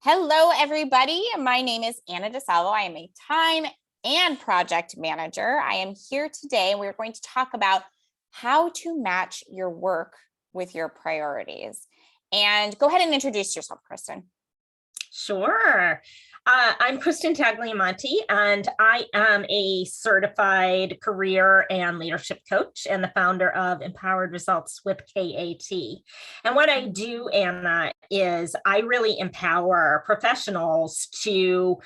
Hello, everybody. My name is Anna DeSalvo. I am a time and project manager. I am here today, and we're going to talk about how to match your work with your priorities. And go ahead and introduce yourself, Kristen. Sure. I'm Kristen Tagliamonte, and I am a certified career and leadership coach and the founder of Empowered Results with KAT. And what I do, Anna, is I really empower professionals to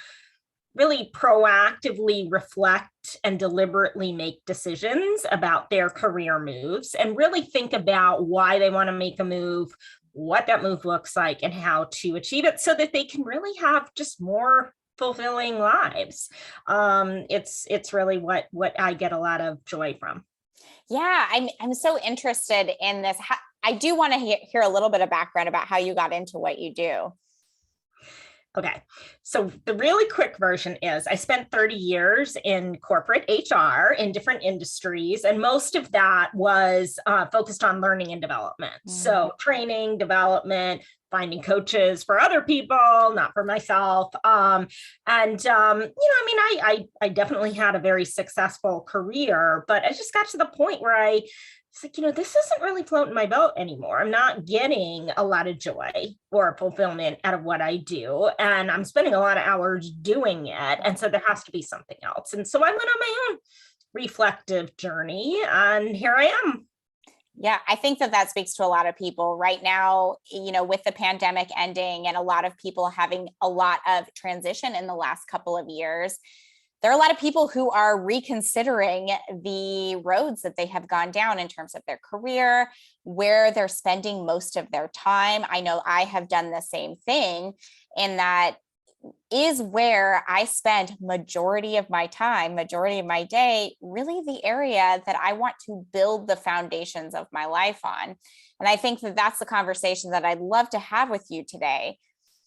really proactively reflect and deliberately make decisions about their career moves and really think about why they want to make a move, what that move looks like, and how to achieve it so that they can really have just more fulfilling lives. It's really what I get a lot of joy from. Yeah, I'm so interested in this. I do want to hear a little bit of background about how you got into what you do. Okay, so the really quick version is I spent 30 years in corporate HR in different industries, and most of that was focused on learning and development. So training, development, finding coaches for other people, not for myself. I definitely had a very successful career, but I just got to the point where it's like, this isn't really floating my boat anymore. I'm not getting a lot of joy or fulfillment out of what I do. And I'm spending a lot of hours doing it. And so there has to be something else. And so I went on my own reflective journey, and here I am. Yeah, I think that speaks to a lot of people right now, with the pandemic ending and a lot of people having a lot of transition in the last couple of years. There are a lot of people who are reconsidering the roads that they have gone down in terms of their career, where they're spending most of their time. I know I have done the same thing, and that is where I spend majority of my time, majority of my day, really the area that I want to build the foundations of my life on. And I think that that's the conversation that I'd love to have with you today.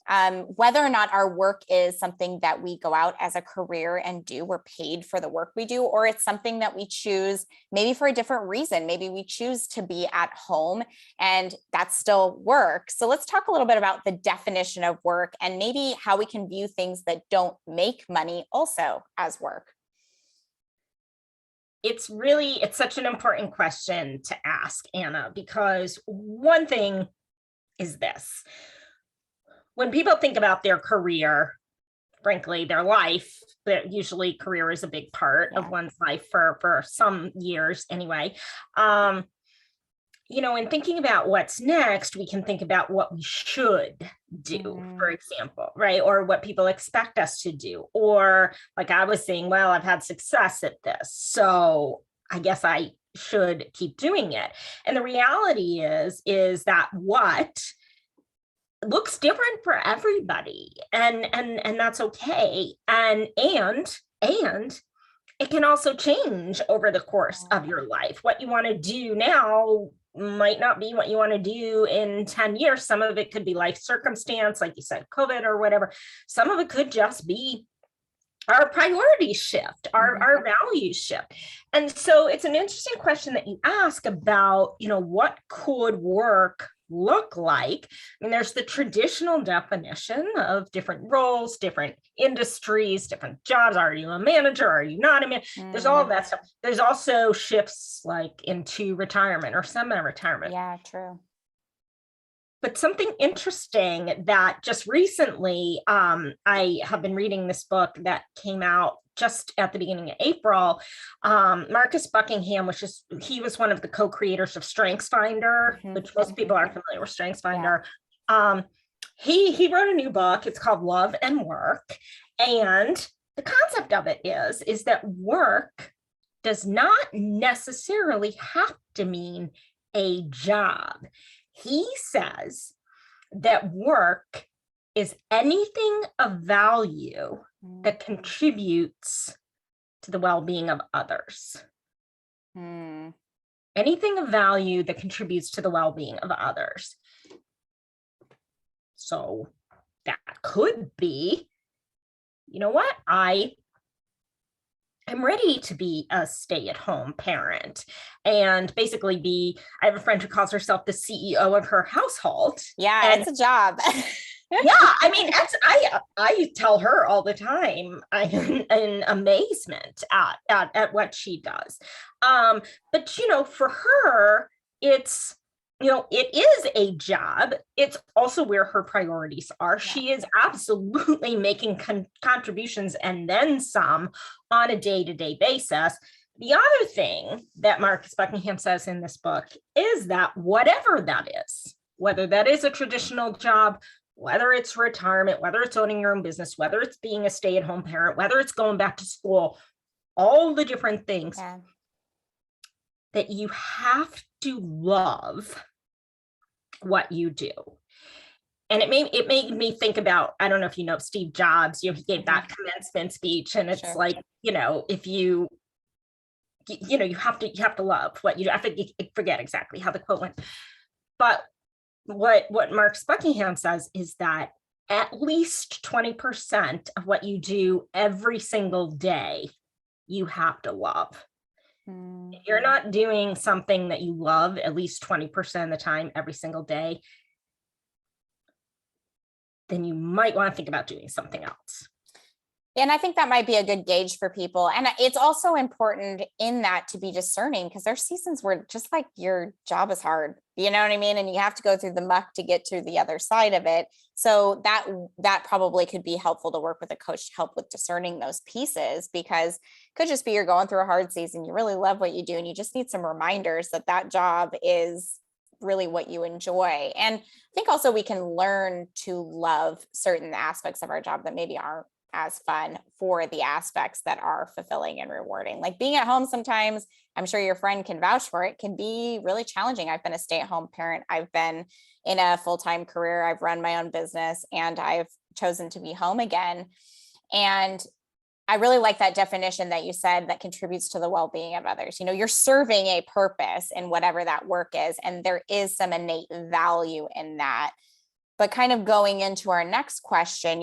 Whether or not our work is something that we go out as a career and do, we're paid for the work we do, or it's something that we choose maybe for a different reason. Maybe we choose to be at home and that still work. So let's talk a little bit about the definition of work and maybe how we can view things that don't make money also as work. It's such an important question to ask, Anna, because one thing is this. When people think about their career, frankly, their life, usually career is a big part of one's life for some years anyway. In thinking about what's next, we can think about what we should do, for example, right? Or what people expect us to do. Or like I was saying, well, I've had success at this, so I guess I should keep doing it. And the reality is that what looks different for everybody, and that's okay, and it can also change over the course of your life. What you want to do now might not be what you want to do in 10 years. Some of it could be life circumstance, like you said, COVID or whatever. Some of it could just be our priorities shift, our values shift. And so it's an interesting question that you ask about, what could work look like. I mean, there's the traditional definition of different roles, different industries, different jobs. Are you a manager? Are you not a manager? There's all of that stuff. There's also shifts like into retirement or semi-retirement. Yeah, true. But something interesting that just recently, I have been reading this book that came out just at the beginning of April. Marcus Buckingham, he was one of the co-creators of StrengthsFinder, which most people are familiar with StrengthsFinder. Yeah. He wrote a new book. It's called Love and Work. And the concept of it is that work does not necessarily have to mean a job. He says that work is anything of value that contributes to the well-being of others. Anything of value that contributes to the well-being of others. So that could be, you know what? I'm ready to be a stay-at-home parent and basically I have a friend who calls herself the CEO of her household. Yeah, it's a job. Yeah, I mean, I tell her all the time, I'm in amazement at what she does. But for her, it's it is a job. It's also where her priorities are. Yeah. She is absolutely making contributions and then some on a day-to-day basis. The other thing that Marcus Buckingham says in this book is that whatever that is, whether that is a traditional job, whether it's retirement, whether it's owning your own business, whether it's being a stay-at-home parent, whether it's going back to school, all the different things, that you have to love what you do. And it made me think about, I don't know if you know Steve Jobs, he gave that commencement speech, and it's like, if you have to love what you do. I forget exactly how the quote went, but what Marcus Buckingham says is that at least 20% of what you do every single day, you have to love. If you're not doing something that you love at least 20% of the time, every single day, then you might want to think about doing something else. And I think that might be a good gauge for people. And it's also important in that to be discerning, because there's seasons where just like your job is hard, you know what I mean? And you have to go through the muck to get to the other side of it. So that probably could be helpful to work with a coach to help with discerning those pieces, because it could just be you're going through a hard season, you really love what you do, and you just need some reminders that job is really what you enjoy. And I think also we can learn to love certain aspects of our job that maybe aren't as fun for the aspects that are fulfilling and rewarding. Like being at home sometimes, I'm sure your friend can vouch for it, can be really challenging. I've been a stay-at-home parent. I've been in a full-time career. I've run my own business, and I've chosen to be home again. And I really like that definition that you said, that contributes to the well-being of others. You're serving a purpose in whatever that work is, and there is some innate value in that. But kind of going into our next question,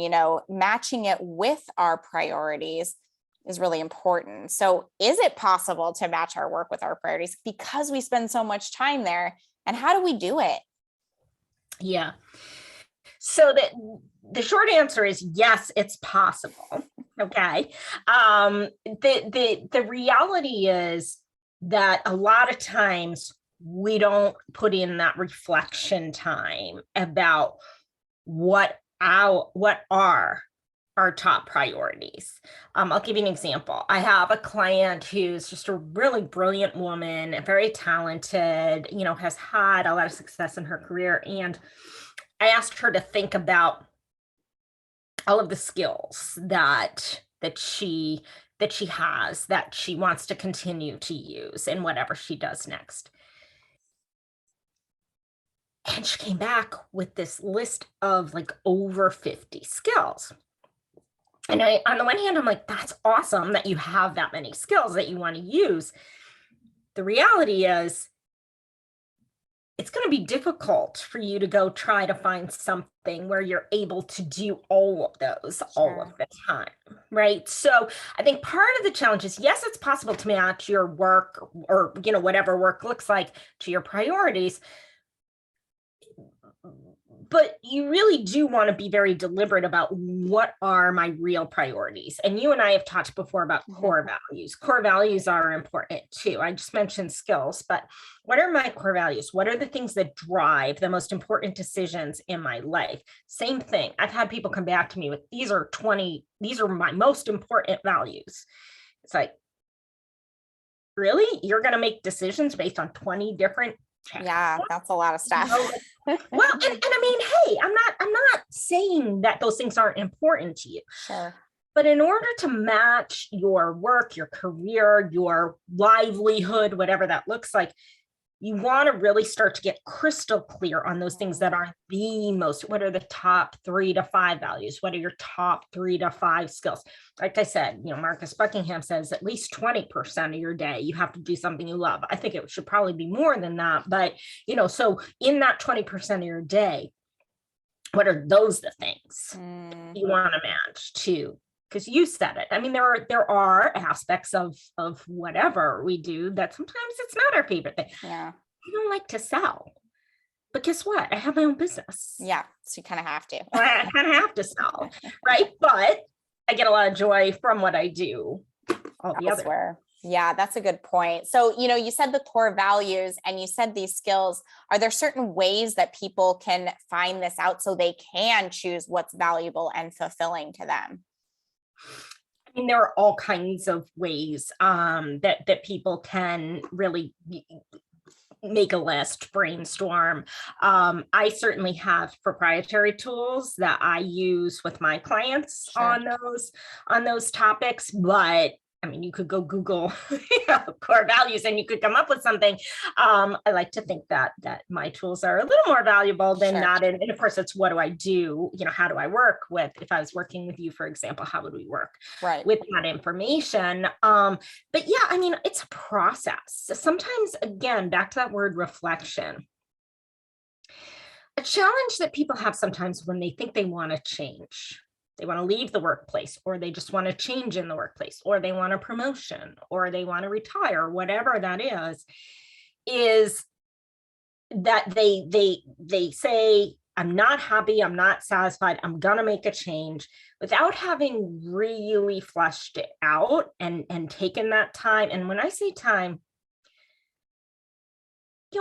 matching it with our priorities is really important. So is it possible to match our work with our priorities, because we spend so much time there? And how do we do it? Yeah. So the short answer is yes, it's possible. Okay. The reality is that a lot of times we don't put in that reflection time about what are our top priorities. I'll give you an example. I have a client who's just a really brilliant woman, very talented, has had a lot of success in her career. And I asked her to think about all of the skills that she has, that she wants to continue to use in whatever she does next. And she came back with this list of like over 50 skills. And on the one hand, I'm like, that's awesome that you have that many skills that you want to use. The reality is, it's going to be difficult for you to go try to find something where you're able to do all of those all of the time, right? So I think part of the challenge is, yes, it's possible to match your work, or whatever work looks like, to your priorities. But you really do want to be very deliberate about what are my real priorities. And you and I have talked before about core values. Core values are important too. I just mentioned skills, but what are my core values? What are the things that drive the most important decisions in my life? Same thing. I've had people come back to me with, these are my most important values. It's like, really? You're going to make decisions based on 20 different checkpoints? Yeah, that's a lot of stuff. Well, and I mean, hey, I'm not saying that those things aren't important to you. Sure. But in order to match your work, your career, your livelihood, whatever that looks like, you want to really start to get crystal clear on those things that are the most. What are the top 3 to 5 values? What are your top 3 to 5 skills? Like I said, Marcus Buckingham says at least 20% of your day, you have to do something you love. I think it should probably be more than that. But, so in that 20% of your day, what are those the things you want to match to? Because you said it. I mean, there are aspects of whatever we do that sometimes it's not our favorite thing. Yeah. I don't like to sell. But guess what? I have my own business. Yeah. So you kind of have to. I kind of have to sell, right? But I get a lot of joy from what I do. All the Elsewhere. Yeah, that's a good point. So, you said the core values and you said these skills. Are there certain ways that people can find this out so they can choose what's valuable and fulfilling to them? I mean, there are all kinds of ways that people can really make a list, brainstorm. I certainly have proprietary tools that I use with my clients on those topics, but I mean, you could go Google core values and you could come up with something. I like to think that my tools are a little more valuable than not. And of course, it's what do I do? How do I work with, if I was working with you, for example, how would we work with that information? But yeah, I mean, it's a process. Sometimes, again, back to that word reflection. A challenge that people have sometimes when they think they want to change. They want to leave the workplace, or they just want to change in the workplace, or they want a promotion, or they want to retire, whatever that is that they say, I'm not happy, I'm not satisfied, I'm going to make a change, without having really fleshed it out and taken that time. And when I say time,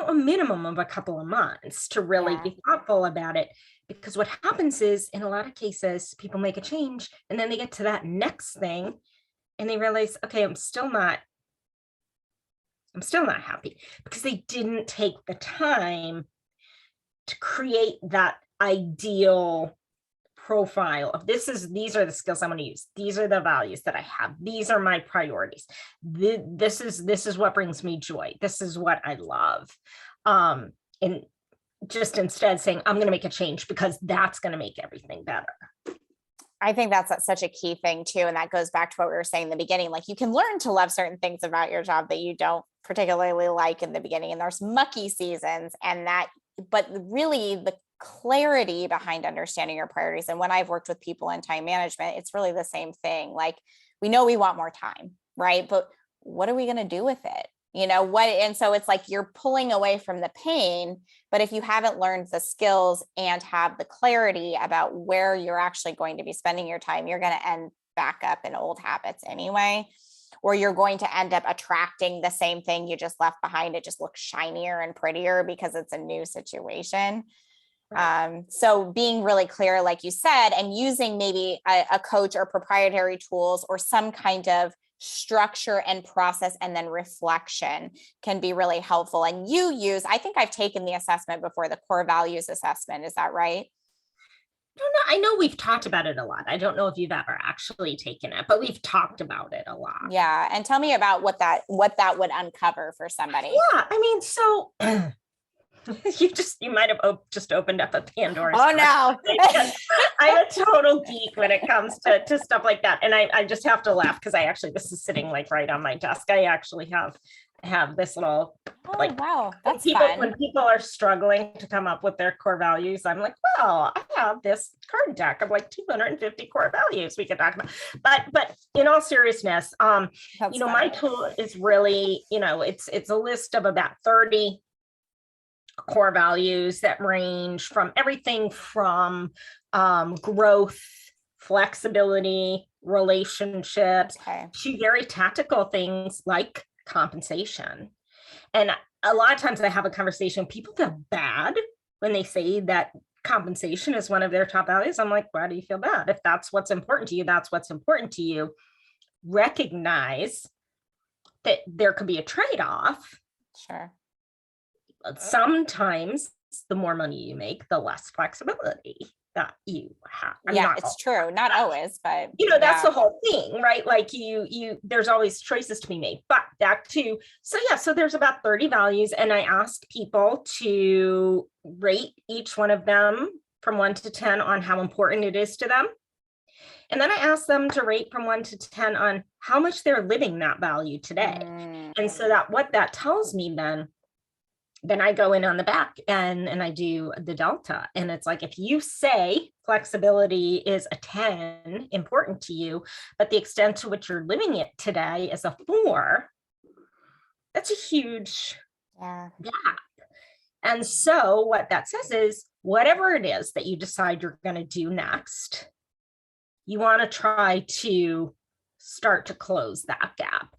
a minimum of a couple of months to really be thoughtful about it. Because what happens is, in a lot of cases, people make a change and then they get to that next thing and they realize, okay, I'm still not happy, because they didn't take the time to create that ideal profile of these are the skills I'm going to use. These are the values that I have. These are my priorities. This is what brings me joy. This is what I love. And just instead saying, I'm going to make a change because that's going to make everything better. I think that's such a key thing too. And that goes back to what we were saying in the beginning. Like, you can learn to love certain things about your job that you don't particularly like in the beginning. And there's mucky seasons but really the clarity behind understanding your priorities. And when I've worked with people in time management, it's really the same thing. Like, we know we want more time, right? But what are we going to do with it? And so it's like you're pulling away from the pain, but if you haven't learned the skills and have the clarity about where you're actually going to be spending your time, you're going to end back up in old habits anyway, or you're going to end up attracting the same thing you just left behind. It just looks shinier and prettier because it's a new situation. Right. So being really clear, like you said, and using maybe a coach or proprietary tools or some kind of structure and process and then reflection can be really helpful. And I think I've taken the assessment before, the core values assessment. Is that right? I know we've talked about it a lot. I don't know if you've ever actually taken it, but we've talked about it a lot. Yeah. And tell me about what that would uncover for somebody. Yeah. I mean, so you might have just opened up a Pandora's box. Oh no. I'm a total geek when it comes to stuff like that. And I just have to laugh because this is sitting like right on my desk. I actually have this little, wow, that's fun. When people are struggling to come up with their core values, I'm like, well, I have this card deck of like 250 core values we could talk about. But in all seriousness, my tool is really, it's a list of about 30 core values that range from everything from growth, flexibility, relationships, to very tactical things like compensation. And a lot of times I have a conversation, people feel bad when they say that compensation is one of their top values. I'm like, why do you feel bad? If that's what's important to you, that's what's important to you. Recognize that there could be a trade-off. Sure. Sometimes the more money you make, the less flexibility that you have. It's true. Not always, but that's the whole thing, right? Like there's always choices to be made. But back to, so there's about 30 values, and I ask people to rate each one of them from 1 to 10 on how important it is to them. And then I ask them to rate from 1 to 10 on how much they're living that value today. And so that what that tells me then I go in on the back and I do the delta. And it's like, if you say flexibility is a 10 important to you, but the extent to which you're living it today is a 4, that's a huge gap. And so what that says is whatever it is that you decide you're going to do next, you want to try to start to close that gap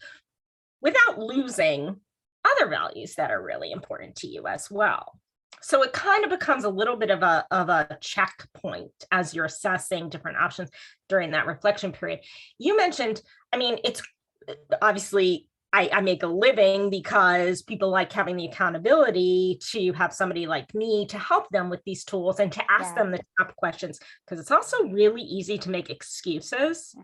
without losing other values that are really important to you as well. So it kind of becomes a little bit of a checkpoint as you're assessing different options during that reflection period. You mentioned, I mean, it's obviously I make a living because people like having the accountability to have somebody like me to help them with these tools and to ask them the tough questions, because it's also really easy to make excuses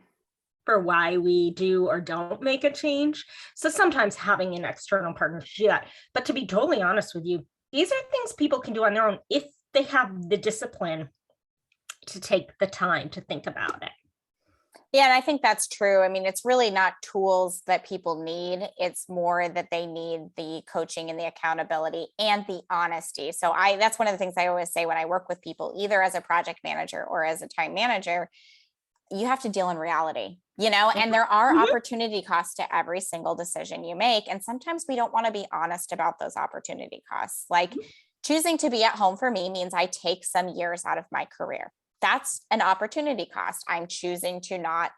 for why we do or don't make a change. So sometimes having an external partner to do that. But to be totally honest with you, these are things people can do on their own if they have the discipline to take the time to think about it. Yeah, and I think that's true. I mean, it's really not tools that people need. It's more that they need the coaching and the accountability and the honesty. So that's one of the things I always say when I work with people, either as a project manager or as a time manager, you have to deal in reality, and there are opportunity costs to every single decision you make. And sometimes we don't want to be honest about those opportunity costs. Like choosing to be at home for me means I take some years out of my career. That's an opportunity cost. I'm choosing to not,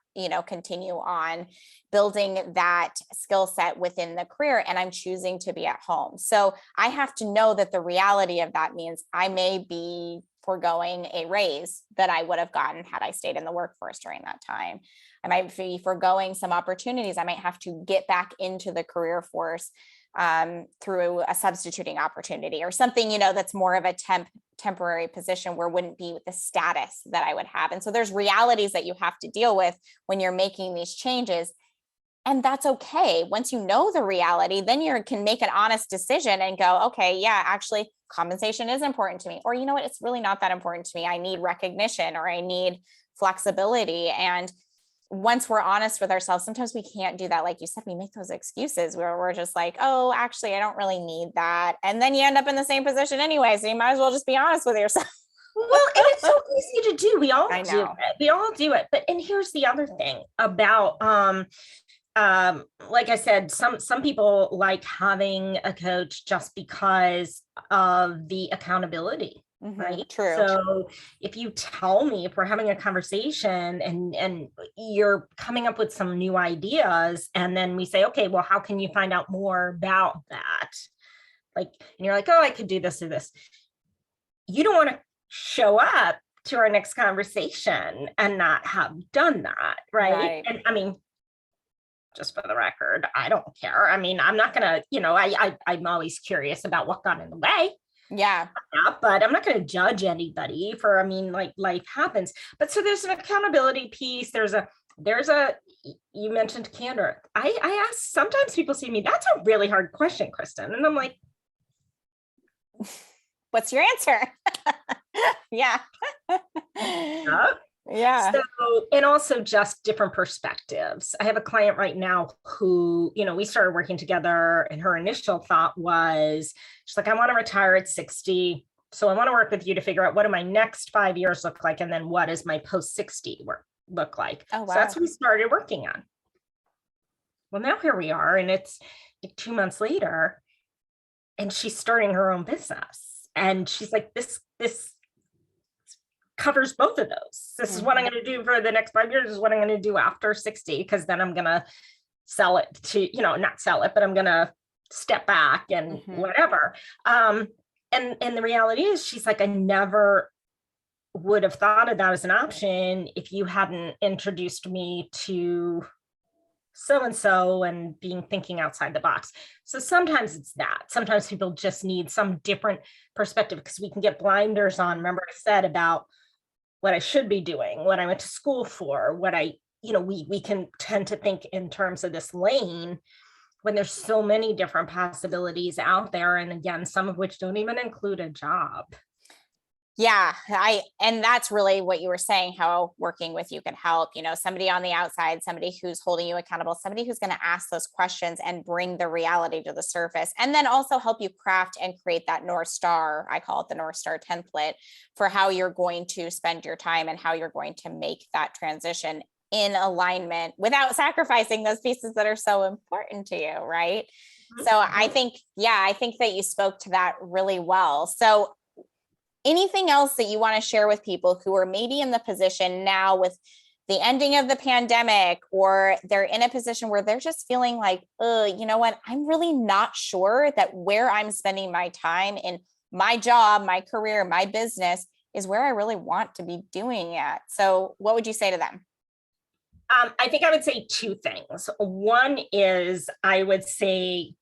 continue on building that skill set within the career, and I'm choosing to be at home. So I have to know that the reality of that means I may be foregoing a raise that I would have gotten had I stayed in the workforce during that time. I might be foregoing some opportunities. I might have to get back into the career force through a substituting opportunity or something, that's more of a temporary position where wouldn't be the status that I would have. And so there's realities that you have to deal with when you're making these changes. And that's okay. Once you know the reality, then you can make an honest decision and go, okay, yeah, actually compensation is important to me. Or you know what, it's really not that important to me. I need recognition or I need flexibility. And once we're honest with ourselves, sometimes we can't do that. Like you said, we make those excuses where we're just like, oh, actually, I don't really need that. And then you end up in the same position anyway. So you might as well just be honest with yourself. Well, and it's so easy to do. We all do it. We all do it. But, and here's the other thing about, like I said, some people like having a coach just because of the accountability. Right. True. So if you tell me, if we're having a conversation and you're coming up with some new ideas, and then we say, okay, well, how can you find out more about that? Like, and you're like, oh, I could do this or this. You don't want to show up to our next conversation and not have done that. Right. And I mean, just for the record, I don't care. I mean, I'm not going to, I'm always curious about what got in the way. Yeah. But I'm not going to judge anybody for, like life happens. But so there's an accountability piece. There's a, you mentioned candor. I ask, sometimes people see me, that's a really hard question, Kristen. And I'm like, what's your answer? Yeah. Yeah. So, and also just different perspectives. I have a client right now who, we started working together, and her initial thought was, she's like, I want to retire at 60. So I want to work with you to figure out what do my next 5 years look like? And then what does my post 60 work look like? Oh, wow. So that's what we started working on. Well, now here we are, and it's like 2 months later, and she's starting her own business. And she's like, this covers both of those. This is what I'm going to do for the next 5 years. This is what I'm going to do after 60, because then I'm going to sell it to, not sell it, but I'm going to step back and whatever. And the reality is, she's like, I never would have thought of that as an option if you hadn't introduced me to so-and-so and thinking outside the box. So sometimes it's that. Sometimes people just need some different perspective, because we can get blinders on. Remember I said about what I should be doing, what I went to school for, what we can tend to think in terms of this lane when there's so many different possibilities out there. And again, some of which don't even include a job. Yeah, and that's really what you were saying, how working with you can help, somebody on the outside, somebody who's holding you accountable, somebody who's going to ask those questions and bring the reality to the surface, and then also help you craft and create that North Star. I call it the North Star template for how you're going to spend your time and how you're going to make that transition in alignment without sacrificing those pieces that are so important to you, right? So I think that you spoke to that really well. So anything else that you want to share with people who are maybe in the position now with the ending of the pandemic, or they're in a position where they're just feeling like, you know what, I'm really not sure that where I'm spending my time in my job, my career, my business is where I really want to be doing it. So what would you say to them? I think I would say two things. One is I would say,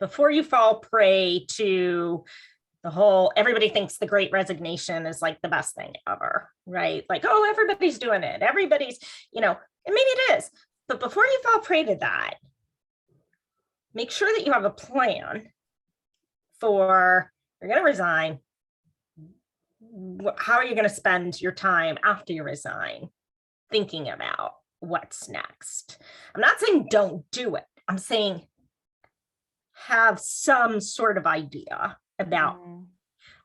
before you fall prey to the whole, everybody thinks the great resignation is like the best thing ever, right? Like, oh, everybody's doing it. Everybody's, and maybe it is. But before you fall prey to that, make sure that you have a plan for, you're going to resign. How are you going to spend your time after you resign thinking about what's next? I'm not saying don't do it. I'm saying have some sort of idea about,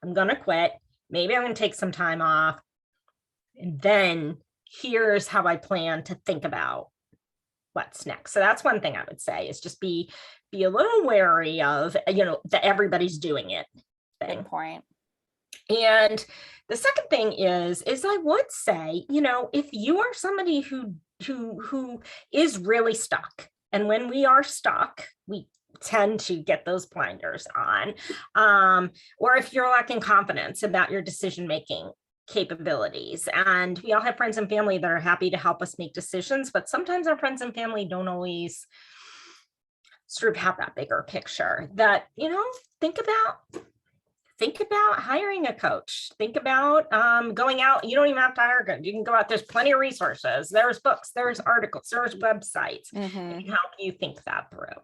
I'm going to quit. Maybe I'm going to take some time off. And then here's how I plan to think about what's next. So that's one thing I would say, is just be a little wary of, that everybody's doing it thing. Good point. And the second thing is I would say, if you are somebody who is really stuck, and when we are stuck, we tend to get those blinders on, or if you're lacking confidence about your decision-making capabilities, and we all have friends and family that are happy to help us make decisions, but sometimes our friends and family don't always sort of have that bigger picture that, think about hiring a coach. Think about going out. You don't even have to hire a coach. You can go out. There's plenty of resources. There's books, there's articles, there's websites that can help you think that through.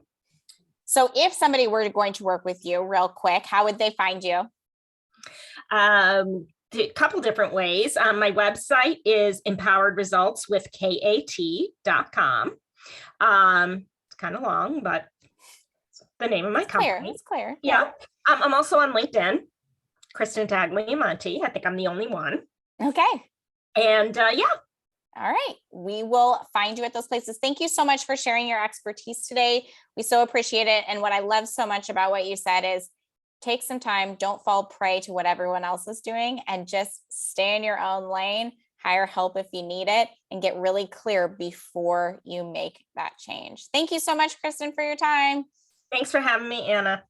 So if somebody were going to work with you real quick, how would they find you? A couple different ways. My website is empoweredresultswithkat.com. It's kind of long, but it's the name of my company. It's clear. Yeah. I'm also on LinkedIn, Kristen Tagliamonte. I think I'm the only one. Okay. And All right. We will find you at those places. Thank you so much for sharing your expertise today. We so appreciate it. And what I love so much about what you said is take some time, don't fall prey to what everyone else is doing, and just stay in your own lane, hire help if you need it, and get really clear before you make that change. Thank you so much, Kristen, for your time. Thanks for having me, Anna.